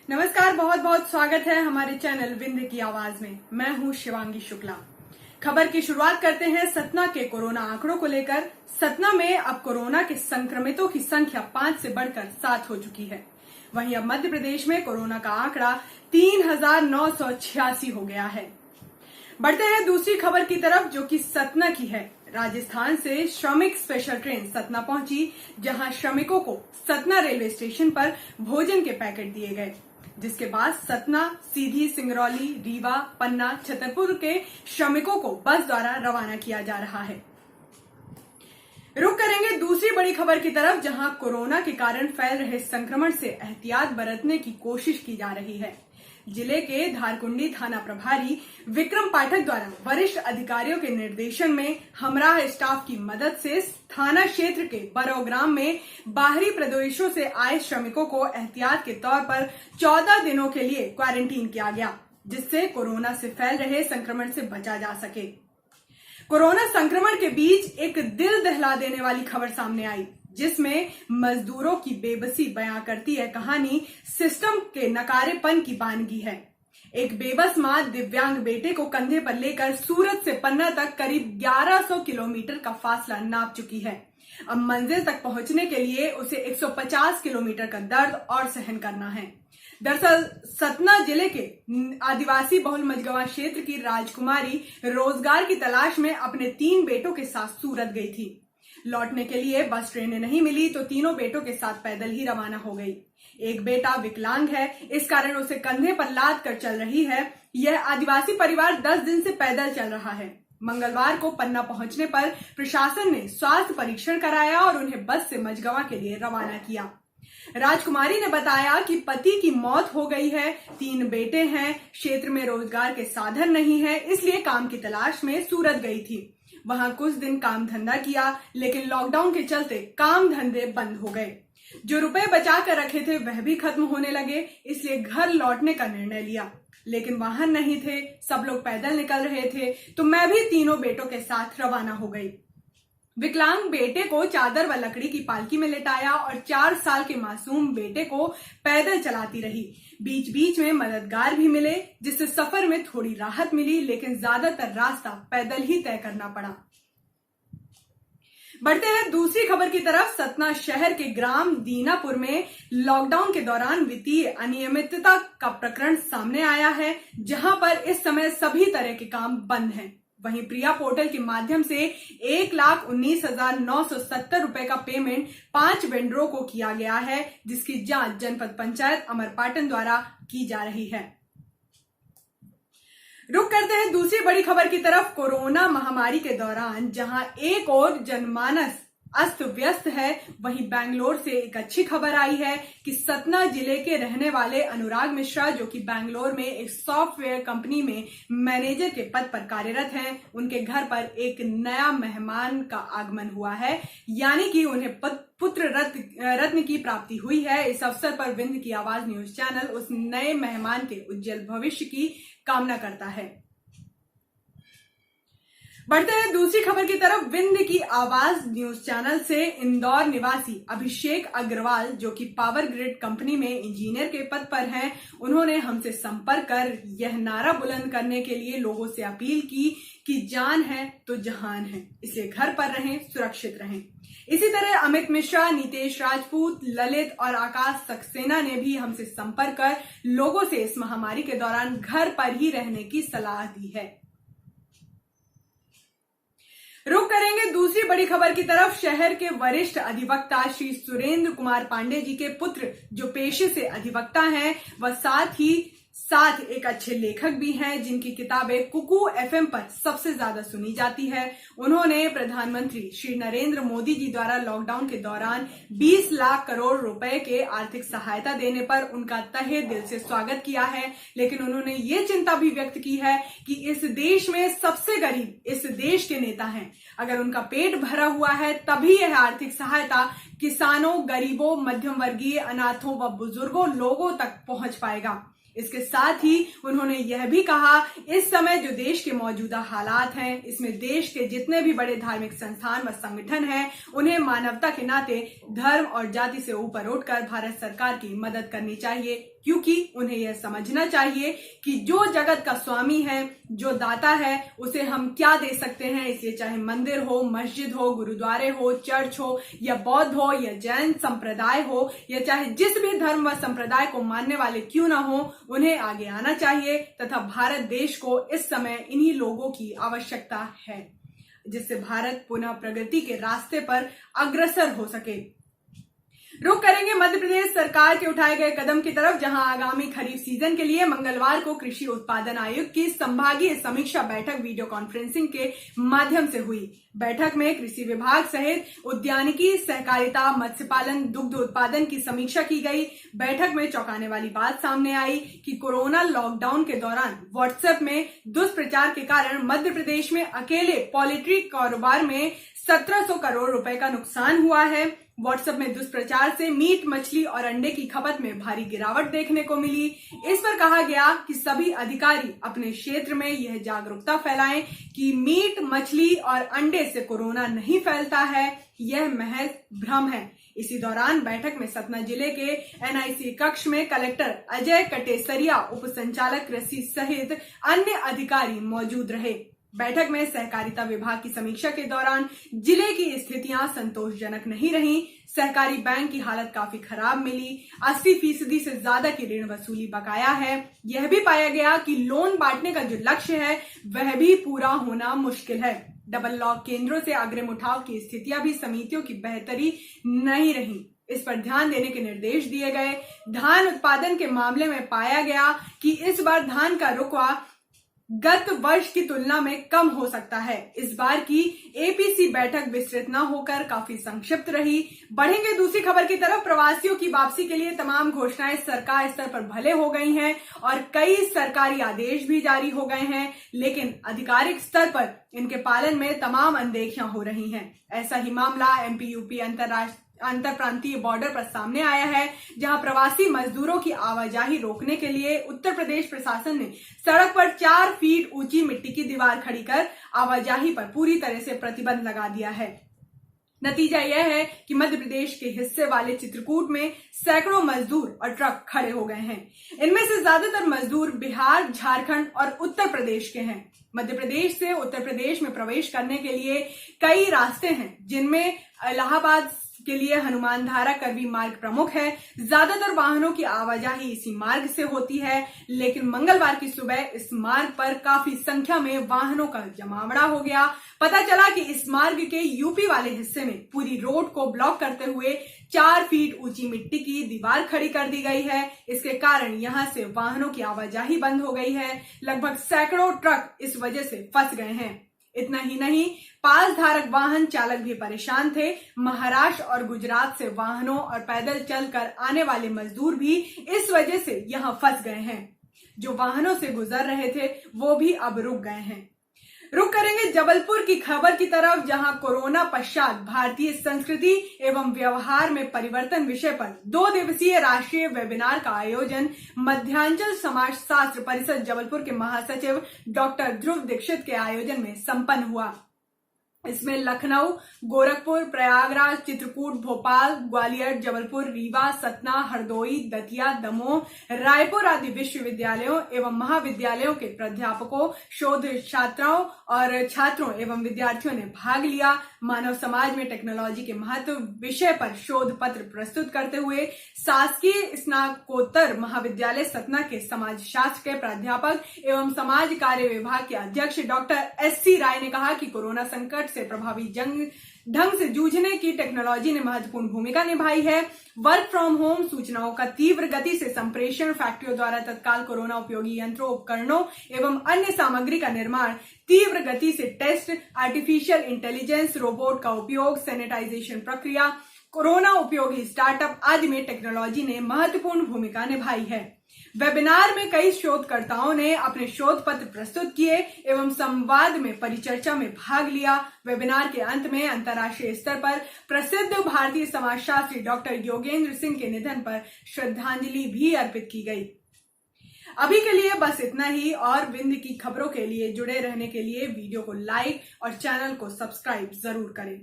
नमस्कार, बहुत बहुत स्वागत है हमारे चैनल विंध्य की आवाज में। मैं हूं शिवांगी शुक्ला। खबर की शुरुआत करते हैं सतना के कोरोना आंकड़ों को लेकर। सतना में अब कोरोना के संक्रमितों की संख्या 5 से बढ़कर 7 हो चुकी है। वहीं अब मध्य प्रदेश में कोरोना का आंकड़ा 3,986 हो गया है। बढ़ते हैं दूसरी खबर की तरफ, जो कि सतना की है। राजस्थान से श्रमिक स्पेशल ट्रेन सतना पहुंची, जहां श्रमिकों को सतना रेलवे स्टेशन पर भोजन के पैकेट दिए गए, जिसके बाद सतना, सीधी, सिंगरौली, रीवा, पन्ना, छतरपुर के श्रमिकों को बस द्वारा रवाना किया जा रहा है। रुक करेंगे दूसरी बड़ी खबर की तरफ, जहां कोरोना के कारण फैल रहे संक्रमण से एहतियात बरतने की कोशिश की जा रही है। जिले के धारकुंडी थाना प्रभारी विक्रम पाठक द्वारा वरिष्ठ अधिकारियों के निर्देशन में हमराह स्टाफ की मदद से थाना क्षेत्र के बरौग्राम में बाहरी प्रदेशों से आए श्रमिकों को एहतियात के तौर पर 14 दिनों के लिए क्वारंटीन किया गया, जिससे कोरोना से फैल रहे संक्रमण से बचा जा सके। कोरोना संक्रमण के बीच एक दिल दहला देने वाली खबर सामने आई, जिसमें मजदूरों की बेबसी बयां करती है कहानी सिस्टम के नकारेपन की बानगी है। एक बेबस मां दिव्यांग बेटे को कंधे पर लेकर सूरत से पन्ना तक करीब 1100 किलोमीटर का फासला नाप चुकी है। अब मंजिल तक पहुंचने के लिए उसे 150 किलोमीटर का दर्द और सहन करना है। दरअसल सतना जिले के आदिवासी बहुल मझगवां क्षेत्र की राजकुमारी रोजगार की तलाश में अपने 3 बेटों के साथ सूरत गई थी। लौटने के लिए बस ट्रेनें नहीं मिली तो तीनों बेटों के साथ पैदल ही रवाना हो गई। एक बेटा विकलांग है, इस कारण उसे कंधे पर लाद कर चल रही है। यह आदिवासी परिवार 10 दिन से पैदल चल रहा है। मंगलवार को पन्ना पहुंचने पर प्रशासन ने स्वास्थ्य परीक्षण कराया और उन्हें बस से मझगवां के लिए रवाना किया। राजकुमारी ने बताया कि पति की मौत हो गई है, 3 बेटे हैं, क्षेत्र में रोजगार के साधन नहीं है, इसलिए काम की तलाश में सूरत गई थी। वहां कुछ दिन काम धंधा किया, लेकिन लॉकडाउन के चलते काम धंधे बंद हो गए। जो रुपए बचा कर रखे थे वह भी खत्म होने लगे, इसलिए घर लौटने का निर्णय लिया। लेकिन वाहन नहीं थे, सब लोग पैदल निकल रहे थे, तो मैं भी तीनों बेटों के साथ रवाना हो गई। विकलांग बेटे को चादर व लकड़ी की पालकी में लेटाया और 4 साल के मासूम बेटे को पैदल चलाती रही। बीच बीच में मददगार भी मिले, जिससे सफर में थोड़ी राहत मिली, लेकिन ज्यादातर रास्ता पैदल ही तय करना पड़ा। बढ़ते हैं दूसरी खबर की तरफ। सतना शहर के ग्राम दीनापुर में लॉकडाउन के दौरान वित्तीय अनियमितता का प्रकरण सामने आया है, जहां पर इस समय सभी तरह के काम बंद हैं। वहीं प्रिया पोर्टल के माध्यम से 1,19,970 रुपए का पेमेंट 5 वेंडरों को किया गया है, जिसकी जांच जनपद पंचायत अमरपाटन द्वारा की जा रही है। रुक करते हैं दूसरी बड़ी खबर की तरफ। कोरोना महामारी के दौरान जहां एक और जनमानस अस्त व्यस्त है, वहीं बैंगलोर से एक अच्छी खबर आई है कि सतना जिले के रहने वाले अनुराग मिश्रा, जो कि बैंगलोर में एक सॉफ्टवेयर कंपनी में मैनेजर के पद पर कार्यरत हैं, उनके घर पर एक नया मेहमान का आगमन हुआ है, यानी कि उन्हें पुत्र रत्न की प्राप्ति हुई है। इस अवसर पर विंध्य की आवाज न्यूज चैनल उस नए मेहमान के उज्जवल भविष्य की कामना करता है। बढ़ते हैं दूसरी खबर की तरफ। विंध्य की आवाज न्यूज चैनल से इंदौर निवासी अभिषेक अग्रवाल, जो कि पावर ग्रिड कंपनी में इंजीनियर के पद पर हैं, उन्होंने हमसे संपर्क कर यह नारा बुलंद करने के लिए लोगों से अपील की कि जान है तो जहान है, इसलिए घर पर रहें, सुरक्षित रहें। इसी तरह अमित मिश्रा, नीतेश राजपूत, ललित और आकाश सक्सेना ने भी हमसे संपर्क कर लोगों से इस महामारी के दौरान घर पर ही रहने की सलाह दी है। रुक करेंगे दूसरी बड़ी खबर की तरफ। शहर के वरिष्ठ अधिवक्ता श्री सुरेंद्र कुमार पांडे जी के पुत्र, जो पेशे से अधिवक्ता हैं, वह साथ एक अच्छे लेखक भी हैं, जिनकी किताबें कुकू एफएम पर सबसे ज्यादा सुनी जाती है। उन्होंने प्रधानमंत्री श्री नरेंद्र मोदी जी द्वारा लॉकडाउन के दौरान 20 लाख करोड़ रुपए के आर्थिक सहायता देने पर उनका तहे दिल से स्वागत किया है, लेकिन उन्होंने ये चिंता भी व्यक्त की है कि इस देश में सबसे गरीब इस देश के नेता हैं। अगर उनका पेट भरा हुआ है तभी यह आर्थिक सहायता किसानों, गरीबों, मध्यम वर्गीय, अनाथों व बुजुर्गों लोगों तक पहुंच पाएगा। इसके साथ ही उन्होंने यह भी कहा, इस समय जो देश के मौजूदा हालात हैं, इसमें देश के जितने भी बड़े धार्मिक संस्थान व संगठन हैं, उन्हें मानवता के नाते धर्म और जाति से ऊपर उठकर भारत सरकार की मदद करनी चाहिए, क्योंकि उन्हें यह समझना चाहिए कि जो जगत का स्वामी है, जो दाता है, उसे हम क्या दे सकते हैं। इसलिए चाहे मंदिर हो, मस्जिद हो, गुरुद्वारे हो, चर्च हो, या बौद्ध हो, या जैन संप्रदाय हो, या चाहे जिस भी धर्म व संप्रदाय को मानने वाले क्यों ना हो, उन्हें आगे आना चाहिए तथा भारत देश को इस समय इन्हीं लोगों की आवश्यकता है, जिससे भारत पुनः प्रगति के रास्ते पर अग्रसर हो सके। रुक करेंगे मध्य प्रदेश सरकार के उठाए गए कदम की तरफ, जहां आगामी खरीफ सीजन के लिए मंगलवार को कृषि उत्पादन आयुक्त की संभागीय समीक्षा बैठक वीडियो कॉन्फ्रेंसिंग के माध्यम से हुई। बैठक में कृषि विभाग सहित उद्यानिकी, सहकारिता, मत्स्य पालन, दुग्ध उत्पादन की समीक्षा की गई। बैठक में चौंकाने वाली बात सामने आई कि कोरोना लॉकडाउन के दौरान व्हाट्सएप में दुष्प्रचार के कारण मध्य प्रदेश में अकेले पोल्ट्री कारोबार में 1700 करोड़ रुपए का नुकसान हुआ है। व्हाट्सएप में दुष्प्रचार से मीट, मछली और अंडे की खपत में भारी गिरावट देखने को मिली। इस पर कहा गया कि सभी अधिकारी अपने क्षेत्र में यह जागरूकता फैलाएं कि मीट, मछली और अंडे से कोरोना नहीं फैलता है, यह महज भ्रम है। इसी दौरान बैठक में सतना जिले के एनआईसी कक्ष में कलेक्टर अजय कटेसरिया, उप संचालक कृषि सहित अन्य अधिकारी मौजूद रहे। बैठक में सहकारिता विभाग की समीक्षा के दौरान जिले की स्थितियां संतोषजनक नहीं रहीं। सहकारी बैंक की हालत काफी खराब मिली। 80% से ज्यादा की ऋण वसूली बकाया है। यह भी पाया गया कि लोन बांटने का जो लक्ष्य है वह भी पूरा होना मुश्किल है। डबल लॉक केंद्रों से अग्रिम उठाव की स्थितियां भी समितियों की बेहतरी नहीं रही। इस पर ध्यान देने के निर्देश दिए गए। धान उत्पादन के मामले में पाया गया कि इस बार धान का रुकवा गत वर्ष की तुलना में कम हो सकता है। इस बार की एपीसी बैठक विस्तृत न होकर काफी संक्षिप्त रही। बढ़ेंगे दूसरी खबर की तरफ। प्रवासियों की वापसी के लिए तमाम घोषणाएं सरकार स्तर पर भले हो गई हैं और कई सरकारी आदेश भी जारी हो गए हैं, लेकिन आधिकारिक स्तर पर इनके पालन में तमाम अनदेखियां हो रही हैं। ऐसा ही मामला एमपी यूपी अंतर प्रांतीय बॉर्डर पर सामने आया है, जहां प्रवासी मजदूरों की आवाजाही रोकने के लिए उत्तर प्रदेश प्रशासन ने सड़क पर 4 फीट ऊंची मिट्टी की दीवार खड़ी कर आवाजाही पर पूरी तरह से प्रतिबंध लगा दिया है। नतीजा यह है कि मध्य प्रदेश के हिस्से वाले चित्रकूट में सैकड़ों मजदूर और ट्रक खड़े हो गए हैं। इनमें से ज्यादातर मजदूर बिहार, झारखंड और उत्तर प्रदेश के हैं। मध्य प्रदेश से उत्तर प्रदेश में प्रवेश करने के लिए कई रास्ते हैं, जिनमें इलाहाबाद के लिए हनुमान धारा करवी मार्ग प्रमुख है। ज्यादातर वाहनों की आवाजाही इसी मार्ग से होती है, लेकिन मंगलवार की सुबह इस मार्ग पर काफी संख्या में वाहनों का जमावड़ा हो गया। पता चला कि इस मार्ग के यूपी वाले हिस्से में पूरी रोड को ब्लॉक करते हुए 4 फीट ऊंची मिट्टी की दीवार खड़ी कर दी गई है। इसके कारण यहां से वाहनों की आवाजाही बंद हो गई है। लगभग सैकड़ों ट्रक इस वजह से फंस गए हैं। इतना ही नहीं, पास धारक वाहन चालक भी परेशान थे। महाराष्ट्र और गुजरात से वाहनों और पैदल चलकर आने वाले मजदूर भी इस वजह से यहां फंस गए हैं। जो वाहनों से गुजर रहे थे वो भी अब रुक गए हैं। रुक करेंगे जबलपुर की खबर की तरफ, जहां कोरोना पश्चात भारतीय संस्कृति एवं व्यवहार में परिवर्तन विषय पर 2 दिवसीय राष्ट्रीय वेबिनार का आयोजन मध्यांचल समाज शास्त्र परिषद जबलपुर के महासचिव डॉक्टर ध्रुव दीक्षित के आयोजन में संपन्न हुआ। इसमें लखनऊ, गोरखपुर, प्रयागराज, चित्रकूट, भोपाल, ग्वालियर, जबलपुर, रीवा, सतना, हरदोई, दतिया, दमोह, रायपुर आदि विश्वविद्यालयों एवं महाविद्यालयों के प्राध्यापकों, शोध छात्राओं और छात्रों एवं विद्यार्थियों ने भाग लिया। मानव समाज में टेक्नोलॉजी के महत्व विषय पर शोध पत्र प्रस्तुत करते हुए शासकीय स्नातकोत्तर महाविद्यालय सतना के समाज शास्त्र के प्राध्यापक एवं समाज कार्य विभाग के अध्यक्ष डॉक्टर एससी राय ने कहा कि कोरोना संकट से प्रभावी ढंग से जूझने की टेक्नोलॉजी ने महत्वपूर्ण भूमिका निभाई है। वर्क फ्रॉम होम, सूचनाओं का तीव्र गति से संप्रेषण, फैक्ट्रियों द्वारा तत्काल कोरोना उपयोगी यंत्रों, उपकरणों एवं अन्य सामग्री का निर्माण, तीव्र गति से टेस्ट, आर्टिफिशियल इंटेलिजेंस, रोबोट का उपयोग, सैनिटाइजेशन प्रक्रिया, कोरोना उपयोगी स्टार्टअप आदि में टेक्नोलॉजी ने महत्वपूर्ण भूमिका निभाई है। वेबिनार में कई शोधकर्ताओं ने अपने शोध पत्र प्रस्तुत किए एवं संवाद में परिचर्चा में भाग लिया। वेबिनार के अंत में अंतर्राष्ट्रीय स्तर पर प्रसिद्ध भारतीय समाजशास्त्री डॉक्टर योगेंद्र सिंह के निधन पर श्रद्धांजलि भी अर्पित की गई। अभी के लिए बस इतना ही, और विंध्य की खबरों के लिए जुड़े रहने के लिए वीडियो को लाइक और चैनल को सब्सक्राइब जरूर करें।